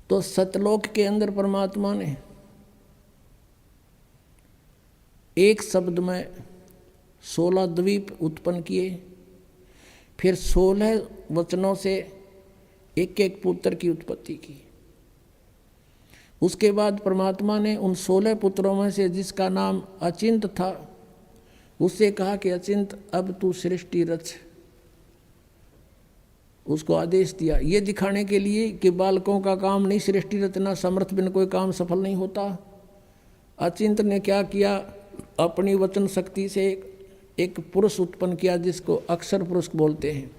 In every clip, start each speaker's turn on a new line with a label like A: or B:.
A: तो सतलोक के अंदर परमात्मा ने एक शब्द में 16 द्वीप उत्पन्न किए, फिर 16 वचनों से एक एक पुत्र की उत्पत्ति की। उसके बाद परमात्मा ने उन 16 पुत्रों में से जिसका नाम अचिंत था उससे कहा कि अचिंत अब तू सृष्टि रच। उसको आदेश दिया, ये दिखाने के लिए कि बालकों का काम नहीं सृष्टि रचना, समर्थ बिन कोई काम सफल नहीं होता। अचिंत ने क्या किया, अपनी वचन शक्ति से एक पुरुष उत्पन्न किया जिसको अक्षर पुरुष बोलते हैं।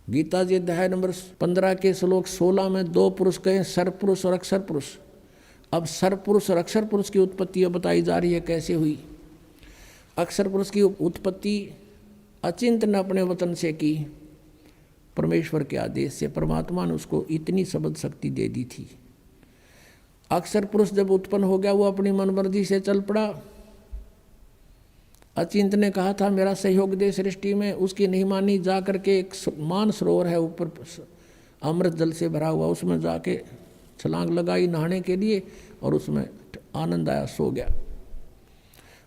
A: गीता जी अध्याय नंबर 15 के श्लोक 16 में 2 पुरुष कहे, सरपुरुष और अक्षर पुरुष। अब सरपुरुष और अक्षर पुरुष की उत्पत्ति बताई जा रही है कैसे हुई। अक्षर पुरुष की उत्पत्ति अचिंत ने अपने वचन से की, परमेश्वर के आदेश से। परमात्मा ने उसको इतनी शब्द शक्ति दे दी थी। अक्षर पुरुष जब उत्पन्न हो गया वो अपनी मनमर्जी से चल पड़ा। अचिंत ने कहा था मेरा सहयोग दे सृष्टि में, उसकी नहीं मानी। जा करके एक मान सरोवर है ऊपर अमृत जल से भरा हुआ, उसमें जाके छलांग लगाई नहाने के लिए और उसमें आनंद आया, सो गया।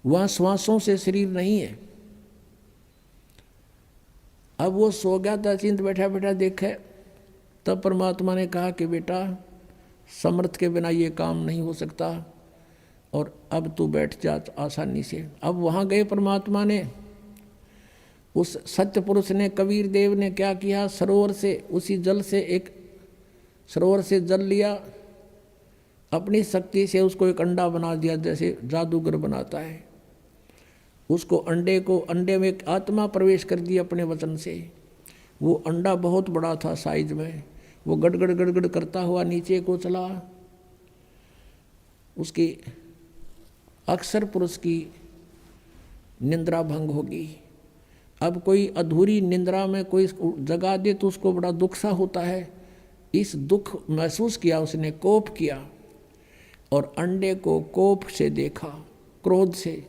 A: वहाँ श्वासों से शरीर नहीं है। अब वो सो गया था, अचिंत बैठा बैठा देखे, तब परमात्मा ने कहा कि बेटा समर्थ के बिना ये काम नहीं हो सकता और अब तू बैठ जा आसानी से। अब वहाँ गए परमात्मा ने, उस सत्य पुरुष ने, कबीर देव ने क्या किया, सरोवर से उसी जल से एक सरोवर से जल लिया, अपनी शक्ति से उसको एक अंडा बना दिया जैसे जादूगर बनाता है। उसको अंडे में एक आत्मा प्रवेश कर दी अपने वचन से। वो अंडा बहुत बड़ा था साइज में, वो गड़गड़ गड़गड़ करता हुआ नीचे को चला। उसकी अक्षर पुरुष की निंद्रा भंग होगी। अब कोई अधूरी निंद्रा में कोई जगा दे तो उसको बड़ा दुख सा होता है। इस दुख महसूस किया उसने, कोप किया और अंडे को कोप से देखा, क्रोध से।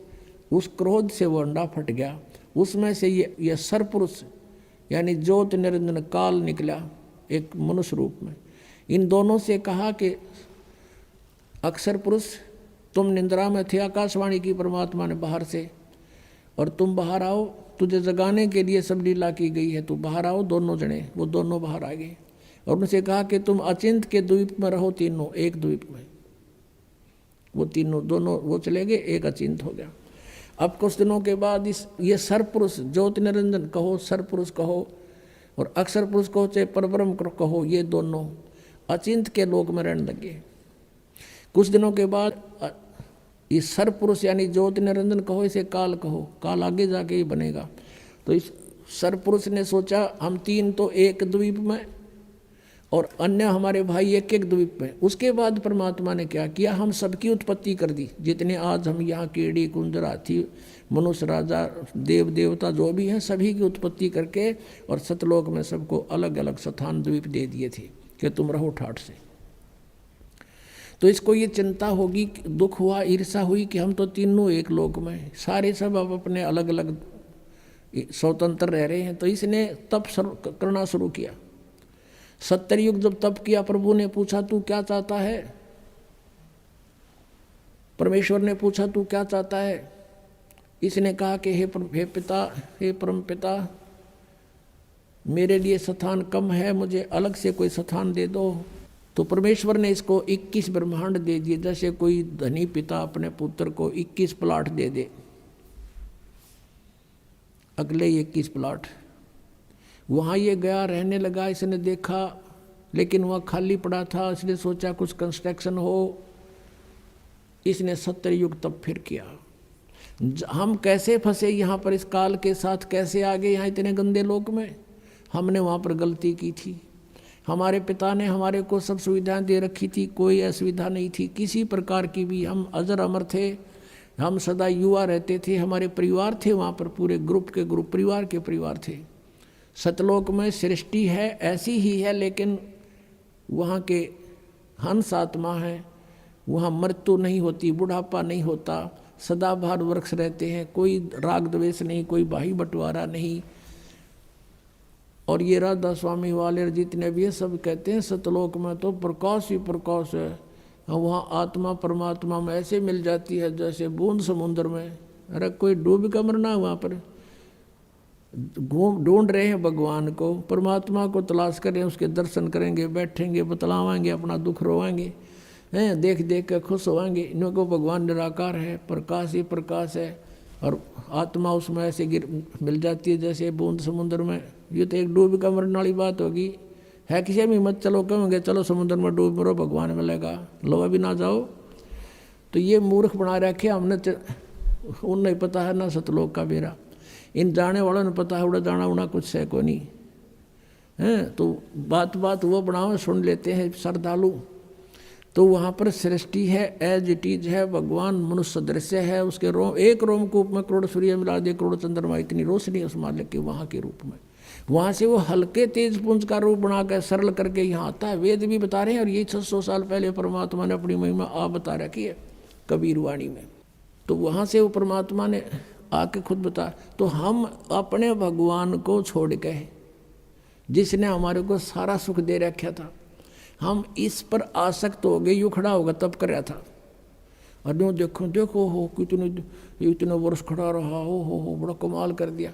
A: उस क्रोध से वो अंडा फट गया। उसमें से ये सरपुरुष यानी ज्योत निरंजन काल निकला एक मनुष्य रूप में। इन दोनों से कहा कि अक्षर पुरुष तुम निंद्रा में थे, आकाशवाणी की परमात्मा ने बाहर से, और तुम बाहर आओ, तुझे जगाने के लिए सब लीला की गई है, तू बाहर आओ। दोनों जने वो दोनों बाहर आ गए और उनसे कहा कि तुम अचिंत के द्वीप में रहो, तीनों एक द्वीप में। वो तीनों दोनों वो चले गए, एक अचिंत हो गया। अब कुछ दिनों के बाद ये सरपुरुष, ज्योति निरंजन कहो, सरपुरुष कहो और अक्षर पुरुष कहो, चाहे परब्रह्म कहो, ये दोनों अचिंत के लोक में रहने लगे। कुछ दिनों के बाद ये सरपुरुष यानी ज्योति निरंजन कहो, इसे काल कहो, काल आगे जाके ही बनेगा। तो इस सरपुरुष ने सोचा हम तीन तो एक द्वीप में और अन्य हमारे भाई एक एक द्वीप में। उसके बाद परमात्मा ने क्या किया, हम सबकी उत्पत्ति कर दी। जितने आज हम यहाँ कीड़ी कुंजर हाथी मनुष्य राजा देव देवता जो भी हैं सभी की उत्पत्ति करके और सतलोक में सबको अलग अलग स्थान द्वीप दे दिए थे कि तुम रहो ठाठ से। तो इसको ये चिंता होगी, दुख हुआ, ईर्षा हुई कि हम तो तीनों एक लोक में, सारे सब अब अपने अलग अलग स्वतंत्र रह रहे हैं। तो इसने तप करना शुरू किया। 70 युग जब तप किया, प्रभु ने पूछा तू क्या चाहता है। परमेश्वर ने पूछा तू क्या चाहता है। इसने कहा कि हे पिता, हे परम पिता, मेरे लिए स्थान कम है, मुझे अलग से कोई स्थान दे दो। तो परमेश्वर ने इसको 21 ब्रह्मांड दे दिए। जैसे कोई धनी पिता अपने पुत्र को 21 प्लाट दे दे, अगले 21 प्लाट। वहाँ ये गया, रहने लगा। इसने देखा लेकिन वहाँ खाली पड़ा था, इसने सोचा कुछ कंस्ट्रक्शन हो। इसने 70 युग तब फिर किया। हम कैसे फंसे यहाँ पर, इस काल के साथ कैसे आ गए यहाँ इतने गंदे लोक में। हमने वहाँ पर गलती की थी। हमारे पिता ने हमारे को सब सुविधाएं दे रखी थी, कोई असुविधा नहीं थी किसी प्रकार की भी। हम अजर अमर थे, हम सदा युवा रहते थे, हमारे परिवार थे वहाँ पर, पूरे ग्रुप के ग्रुप, परिवार के परिवार थे। सतलोक में सृष्टि है ऐसी ही है, लेकिन वहाँ के हंस आत्मा है, वहाँ मृत्यु नहीं होती, बुढ़ापा नहीं होता, सदाबहार वृक्ष रहते हैं, कोई राग द्वेष नहीं, कोई भाई बंटवारा नहीं। और ये राधा स्वामी वाले जितने भी है सब कहते हैं सतलोक में तो प्रकाश ही प्रकाश है, वहाँ आत्मा परमात्मा में ऐसे मिल जाती है जैसे बूंद समुद्र में। अरे कोई डूब का मरना है वहाँ पर, ढूंढ रहे हैं भगवान को, परमात्मा को तलाश करें, उसके दर्शन करेंगे, बैठेंगे, बतलावाएंगे, अपना दुख रोवाएंगे, हैं देख देख कर खुश होवाएंगे। इनको भगवान निराकार है, प्रकाश ही प्रकाश है, और आत्मा उसमें ऐसे मिल जाती है जैसे बूंद समुद्र में। ये तो एक डूब का मरने वाली बात होगी, है किसी में मत चलो, कहेंगे चलो समुद्र में डूब मरो भगवान मिलेगा, लो अभी ना जाओ। तो ये मूर्ख बना रखे हमने, उन नहीं पता है ना सतलोक का बेरा, इन जाने वालों ने पता है उड़ा जाना उड़ा कुछ है को नहीं है। तो बात बात वो बनाओ सुन लेते हैं श्रद्धालु। तो वहाँ पर सृष्टि है, एज इट इज है, भगवान मनुष्य दृश्य है, उसके रोम एक रोमकूप में करोड़ सूर्य मिला दे, करोड़ चंद्रमा, इतनी रोशनी उस मालिक के वहाँ के रूप में। वहाँ से वो हल्के तेज पुंज का रूप बना कर सरल करके यहाँ आता है। वेद भी बता रहे हैं, और ये 600 साल पहले परमात्मा ने अपनी महिमा आप बता रखी है कबीर वाणी में। तो वहाँ से वो परमात्मा ने आके खुद बता। तो हम अपने भगवान को छोड़ के, जिसने हमारे को सारा सुख दे रखा था, हम इस पर आसक्त हो गए। यूँ खड़ा होगा तब कर रहा था, और यूँ देखो देखो हो इतने वर्ष खड़ा रहा, हो बड़ा कमाल कर दिया।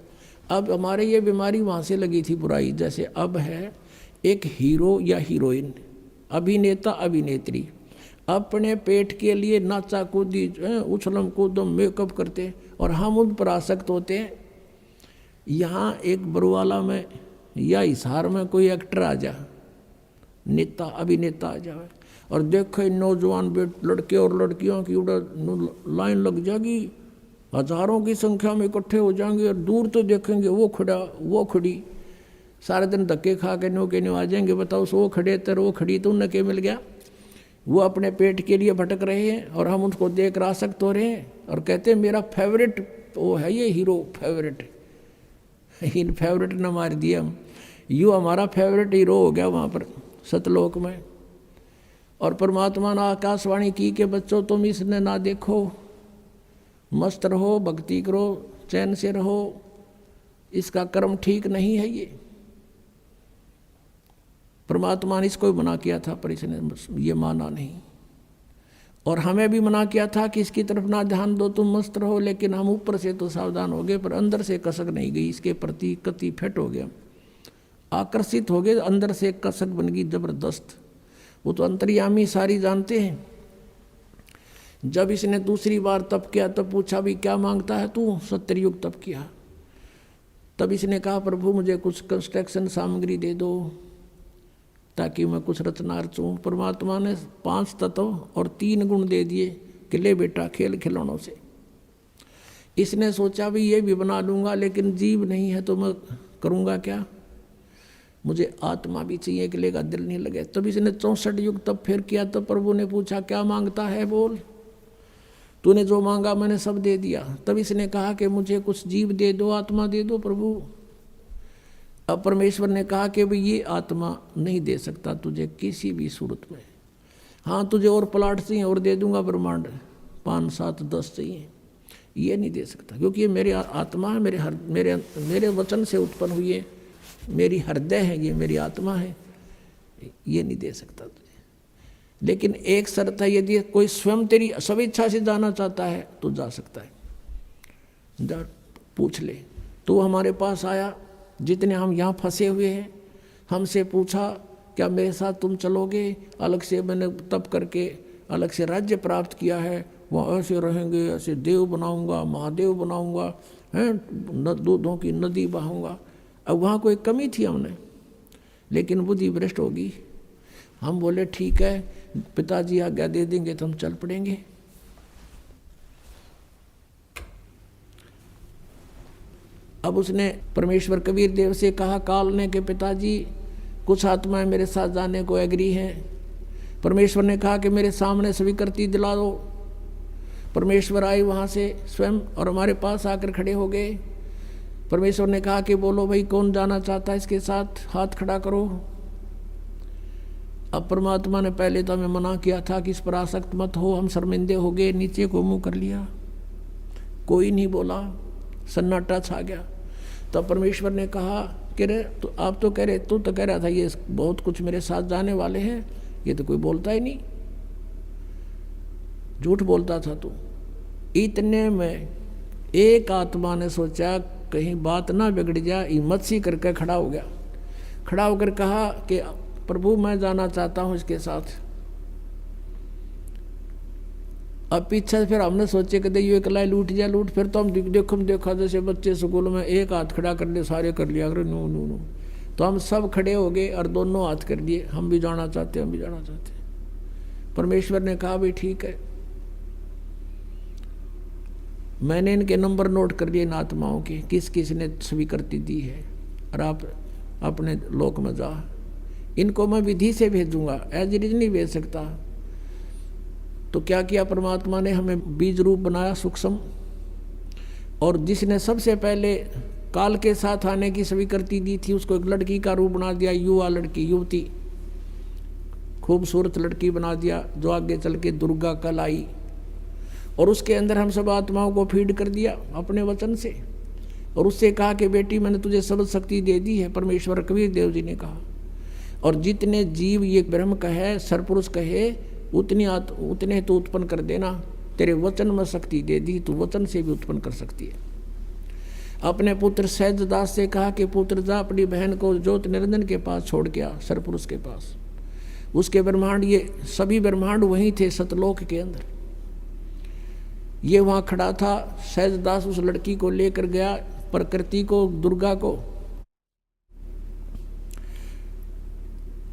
A: अब हमारे ये बीमारी वहाँ से लगी थी बुराई। जैसे अब है एक हीरो या हीरोइन, अभिनेता अभिनेत्री, अपने पेट के लिए नाचा कूदी उछलम कूदम मेकअप करते, और हम उन पर आसक्त होते हैं। यहाँ एक बरुवाला में या हिसार में कोई एक्टर आ जा, नेता अभिनेता आ जाए, और देखो नौजवान लड़के और लड़कियों की लाइन लग जाएगी, हजारों की संख्या में इकट्ठे हो जाएंगे, और दूर तो देखेंगे वो खड़ा वो खड़ी, सारे दिन धक्के खा के न्यू आ जाएंगे। बताओ वो खड़े तर वो खड़ी, तो उन्हें क्या मिल गया? वो अपने पेट के लिए भटक रहे हैं, और हम उसको देख कर आसक्त हो रहे हैं, और कहते हैं मेरा फेवरेट वो है ये हीरो, फेवरेट। इन फेवरेट न मार दिया हम, यूँ हमारा फेवरेट हीरो हो गया वहाँ पर सतलोक में। और परमात्मा ने आकाशवाणी की कि बच्चों तुम इसने ना देखो, मस्त रहो, भक्ति करो, चैन से रहो, इसका कर्म ठीक नहीं है। ये परमात्मा ने इसको भी मना किया था, पर इसने ये माना नहीं। और हमें भी मना किया था कि इसकी तरफ ना ध्यान दो, तुम मस्त रहो, लेकिन हम ऊपर से तो सावधान हो गए, पर अंदर से कसक नहीं गई, इसके प्रति कति फिट हो गया, आकर्षित हो गए, अंदर से कसक बन गई जबरदस्त। वो तो अंतर्यामी सारी जानते हैं। जब इसने दूसरी बार तप किया तब पूछा भी क्या मांगता है तू? 70 युग तप किया। तब इसने कहा प्रभु मुझे कुछ कंस्ट्रक्शन सामग्री दे दो ताकि मैं कुछ रचना रचूं। परमात्मा ने 5 तत्व और 3 गुण दे दिए कि ले बेटा खेल खिलौनों से। इसने सोचा भी ये भी बना लूँगा, लेकिन जीव नहीं है तो मैं करूँगा क्या, मुझे आत्मा भी चाहिए कि लेगा दिल नहीं लगे। तब इसने 64 युग तब फिर किया। तब प्रभु ने पूछा क्या मांगता है, बोल। तूने जो मांगा मैंने सब दे दिया। तब इसने कहा कि मुझे कुछ जीव दे दो, आत्मा दे दो प्रभु। अब परमेश्वर ने कहा कि भाई ये आत्मा नहीं दे सकता तुझे किसी भी सूरत में। हाँ तुझे और प्लाट चाहिए और दे दूंगा, ब्रह्मांड 5, 7, 10 चाहिए, ये नहीं दे सकता क्योंकि ये मेरी आत्मा है, मेरे वचन से उत्पन्न हुई है, मेरी हृदय है, ये मेरी आत्मा है, ये नहीं दे सकता तुझे। लेकिन एक शर्त है, यदि कोई स्वयं तेरी स्वेच्छा से जाना चाहता है तो जा सकता है, जा पूछ ले। तो हमारे पास आया, जितने हम यहाँ फंसे हुए हैं, हमसे पूछा क्या मेरे साथ तुम चलोगे? अलग से मैंने तप करके अलग से राज्य प्राप्त किया है, वहाँ ऐसे रहेंगे, ऐसे देव बनाऊंगा, महादेव बनाऊंगा, हैं दूधों की नदी बहाऊंगा। अब वहाँ कोई कमी थी हमने, लेकिन बुद्धि भ्रष्ट होगी। हम बोले ठीक है, पिताजी आज्ञा दे देंगे तो हम चल पड़ेंगे। अब उसने परमेश्वर कबीर देव से कहा काल ने कि पिताजी कुछ आत्माएं मेरे साथ जाने को एग्री हैं। परमेश्वर ने कहा कि मेरे सामने स्वीकृति दिला दो। परमेश्वर आए वहाँ से स्वयं और हमारे पास आकर खड़े हो गए। परमेश्वर ने कहा कि बोलो भाई कौन जाना चाहता है इसके साथ, हाथ खड़ा करो। अब परमात्मा ने पहले तो हमें मना किया था कि इस पर आसक्त मत हो, हम शर्मिंदे हो गए, नीचे को मुँह कर लिया, कोई नहीं बोला, सन्नाटा छा गया। तब परमेश्वर ने कहा कि रे तो आप तो कह रहे, तू तो कह रहा था ये बहुत कुछ मेरे साथ जाने वाले हैं, ये तो कोई बोलता ही नहीं, झूठ बोलता था तू। इतने में एक आत्मा ने सोचा कहीं बात ना बिगड़ जाए, हिम्मत सी करके खड़ा हो गया। खड़ा होकर कहा कि प्रभु मैं जाना चाहता हूँ इसके साथ। अब पीछे से फिर हमने सोचे कि ये अकेला लूट जा लूट, फिर तो हम देखा जैसे बच्चे स्कूल में एक हाथ खड़ा कर ले, सारे कर लिया, अगर नो नो नो, तो हम सब खड़े हो गए और दोनों हाथ कर लिए, हम भी जाना चाहते, हम भी जाना चाहते। परमेश्वर ने कहा भाई ठीक है, मैंने इनके नंबर नोट कर लिए इन आत्माओं के, किस किस ने स्वीकृति दी है, और आप अपने लोक में जा। इनको मैं विधि से भेजूंगा, एज इट इज नहीं भेज सकता। तो क्या किया परमात्मा ने, हमें बीज रूप बनाया सूक्ष्म, और जिसने सबसे पहले काल के साथ आने की स्वीकृति दी थी उसको एक लड़की का रूप बना दिया, युवा लड़की, युवती, खूबसूरत लड़की बना दिया, जो आगे चल के दुर्गा कल आई। और उसके अंदर हम सब आत्माओं को फीड कर दिया अपने वचन से, और उससे कहा कि बेटी मैंने तुझे सब शक्ति दे दी है, परमेश्वर कबीर देव जी ने कहा। और जितने जीव ये ब्रह्म कहे, सरपुरुष कहे, उतने तो उत्पन्न कर देना, तेरे वचन में शक्ति दे दी, तो वचन से भी उत्पन्न कर सकती है। अपने पुत्र सहजदास से कहा कि पुत्र जा अपनी बहन को ज्योत निरंजन के पास छोड़ के आ, सरपुरुष के पास। उसके ब्रह्मांड, ये सभी ब्रह्मांड वहीं थे सतलोक के अंदर, ये वहाँ खड़ा था। सहजदास उस लड़की को लेकर गया, प्रकृति को, दुर्गा को,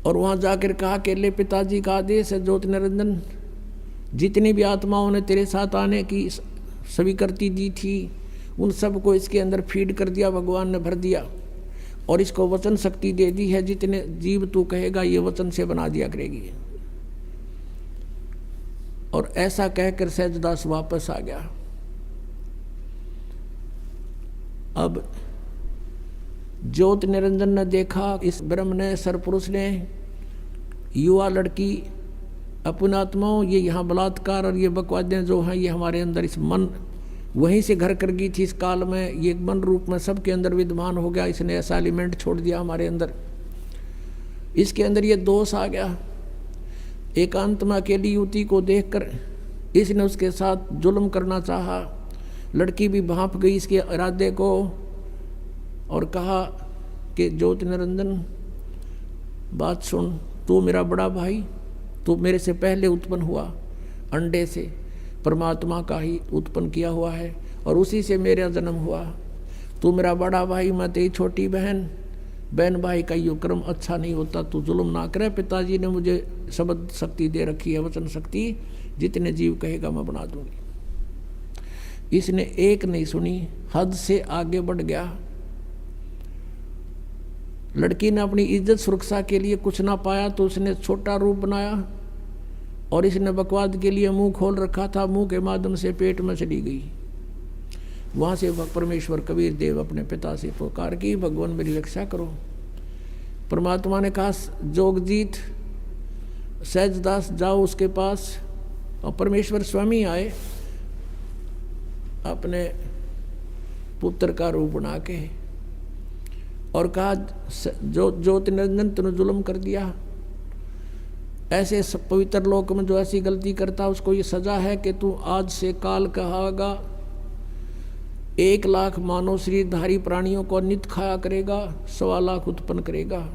A: और वहाँ जाकर कहा कि ले पिताजी का आदेश है, ज्योति निरंजन जितनी भी आत्माओं ने तेरे साथ आने की स्वीकृति दी थी उन सबको इसके अंदर फीड कर दिया, भगवान ने भर दिया, और इसको वचन शक्ति दे दी है, जितने जीव तू कहेगा ये वचन से बना दिया करेगी। और ऐसा कहकर सहजदास वापस आ गया। अब ज्योति निरंजन ने देखा, इस ब्रह्म ने, सरपुरुष ने, युवा लड़की, अपनात्माओं, ये यहाँ बलात्कार और ये बकवादें जो हैं ये हमारे अंदर, इस मन वहीं से घर कर गई थी इस काल में, ये मन रूप में सबके अंदर विद्यमान हो गया, इसने ऐसा एलिमेंट छोड़ दिया हमारे अंदर, इसके अंदर ये दोष आ गया। एकांत में अकेली युवती को देखकर इसने उसके साथ जुल्म करना चाहा, लड़की भी भांप गई इसके इरादे को, और कहा कि ज्योति निरंजन बात सुन, तू मेरा बड़ा भाई, तू मेरे से पहले उत्पन्न हुआ, अंडे से परमात्मा का ही उत्पन्न किया हुआ है, और उसी से मेरा जन्म हुआ। तू मेरा बड़ा भाई, मैं तेरी छोटी बहन, बहन भाई का ये क्रम अच्छा नहीं होता, तू जुल्म ना करे। पिताजी ने मुझे शब्द शक्ति दे रखी है, वचन शक्ति, जितने जीव कहेगा मैं बना दूंगी। इसने एक नहीं सुनी, हद से आगे बढ़ गया। लड़की ने अपनी इज्जत सुरक्षा के लिए कुछ ना पाया तो उसने छोटा रूप बनाया, और इसने बकवाद के लिए मुंह खोल रखा था, मुंह के माध्यम से पेट में चली गई। वहाँ से परमेश्वर कबीर देव अपने पिता से पुकार की, भगवान मेरी रक्षा करो। परमात्मा ने कहा जोगजीत, सहजदास जाओ उसके पास, और परमेश्वर स्वयं आए अपने पुत्र का रूप बना के, और कहा ज्योति निरंजन तूने जुल्म कर दिया, ऐसे पवित्र लोक में जो ऐसी गलती करता उसको ये सजा है कि तू आज से काल कहागा, 1 लाख मानव शरीरधारी प्राणियों को नित्य खाया करेगा, 1.25 लाख उत्पन्न करेगा,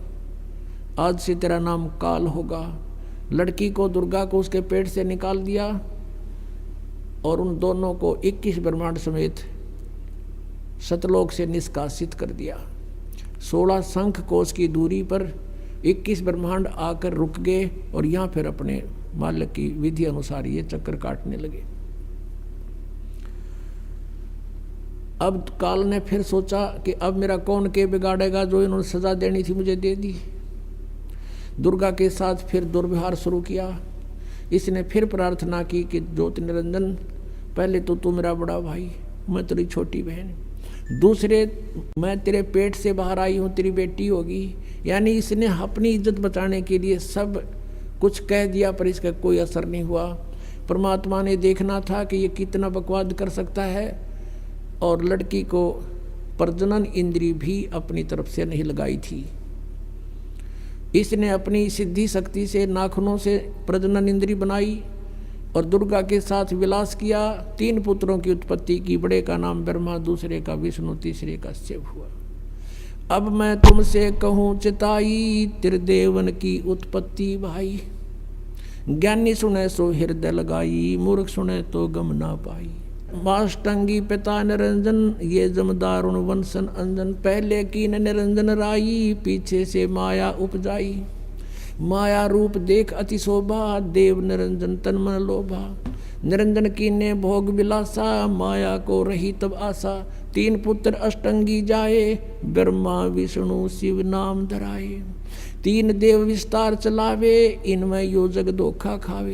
A: आज से तेरा नाम काल होगा। लड़की को, दुर्गा को उसके पेट से निकाल दिया, और उन दोनों को 21 ब्रह्मांड समेत सतलोक से निष्कासित कर दिया। 16 शंख कोश की दूरी पर 21 ब्रह्मांड आकर रुक गए, और यहाँ फिर अपने मालिक की विधि अनुसार ये चक्कर काटने लगे। अब काल ने फिर सोचा कि अब मेरा कौन के बिगाड़ेगा, जो इन्होंने सजा देनी थी मुझे दे दी। दुर्गा के साथ फिर दुर्व्यवहार शुरू किया। इसने फिर प्रार्थना की कि ज्योति निरंजन, पहले तो तू मेरा बड़ा भाई, मैं तेरी छोटी बहन, दूसरे मैं तेरे पेट से बाहर आई हूँ, तेरी बेटी होगी। यानी इसने अपनी इज्जत बचाने के लिए सब कुछ कह दिया, पर इसका कोई असर नहीं हुआ। परमात्मा ने देखना था कि ये कितना बकवाद कर सकता है, और लड़की को प्रजनन इंद्री भी अपनी तरफ से नहीं लगाई थी। इसने अपनी सिद्धि शक्ति से नाखूनों से प्रजनन इंद्री बनाई और दुर्गा के साथ विलास किया। 3 पुत्रों की उत्पत्ति की। बड़े का नाम ब्रह्मा, दूसरे का विष्णु, तीसरे का शिव हुआ। अब मैं तुमसे कहूँ चिताई, त्रिदेवन की उत्पत्ति भाई। ज्ञानी सुने सो हृदय लगाई, मूर्ख सुने तो गम ना पाई। माष्टंगी पिता निरंजन, ये जमदारुण वंशन अंजन। पहले की न निरंजन राई, पीछे से माया उपजाई। माया रूप देख अति शोभा, देव निरंजन तन मन लोभा। निरंजन की ने भोग विलासा, माया को रही तब आशा। 3 पुत्र अष्टंगी जाए, ब्रह्मा विष्णु शिव नाम धराए। 3 देव विस्तार चलावे, इनमें यो जग धोखा खावे।